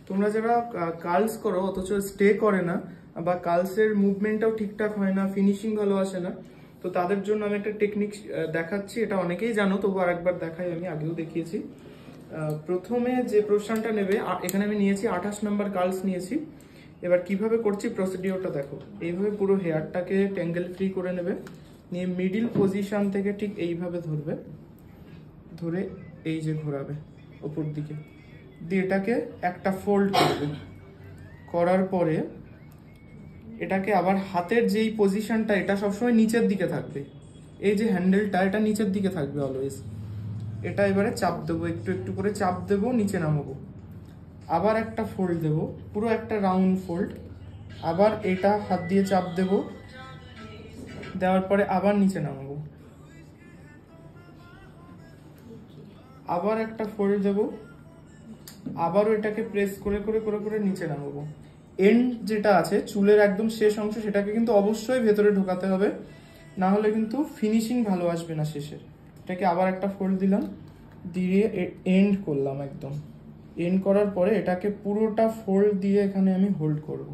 তোমরা যারা কার্লস করো অথচ স্টে করে না বা কার্লসের মুভমেন্টটাও ঠিকঠাক হয় না, ফিনিশিং ভালো আসে না, তো তাদের জন্য আমি একটা টেকনিক দেখাচ্ছি। এটা অনেকেই জানো, তবু আরেকবার দেখাই, আমি আগেও দেখিয়েছি। প্রথমে যে প্রশ্নটা নেবে, এখানে আমি নিয়েছি 28 নম্বর কার্লস নিয়েছি। এবার কিভাবে করছি প্রসিডিওরটা দেখো। এইভাবে পুরো হেয়ারটাকে ট্যাঙ্গেল ফ্রি করে নেবে, নিয়ে মিডিল পজিশন থেকে ঠিক এইভাবে ধরবে, ধরে এই যে ঘোরাবে ওপর দিকে দিয়ে এটাকে একটা ফোল্ড করবে। করার পরে এটাকে আবার হাতের যেই পজিশনটা, এটা সবসময় নিচের দিকে থাকবে, এই যে হ্যান্ডেলটা এটা নিচের দিকে থাকবে অলওয়েজ। এটা এবারে চাপ দেবো, একটু একটু করে চাপ দেবো, নিচে নামাবো, আবার একটা ফোল্ড দেবো, পুরো একটা রাউন্ড ফোল্ড, আবার এটা হাত দিয়ে চাপ দেবো, দেওয়ার পরে আবার নিচে নামাবো, আবার একটা ফোল্ড দেবো, আবারও এটাকে প্রেস করে করে করে করে নিচে নামাবো। এন্ড যেটা আছে চুলের একদম শেষ অংশ, সেটাকে কিন্তু অবশ্যই ভেতরে ঢোকাতে হবে, না হলে কিন্তু ফিনিশিং ভালো আসবে না শেষের। এটাকে আবার একটা ফোল্ড দিলাম, দিয়ে এন্ড করলাম একদম। এন্ড করার পরে এটাকে পুরোটা ফোল্ড দিয়ে এখানে আমি হোল্ড করব।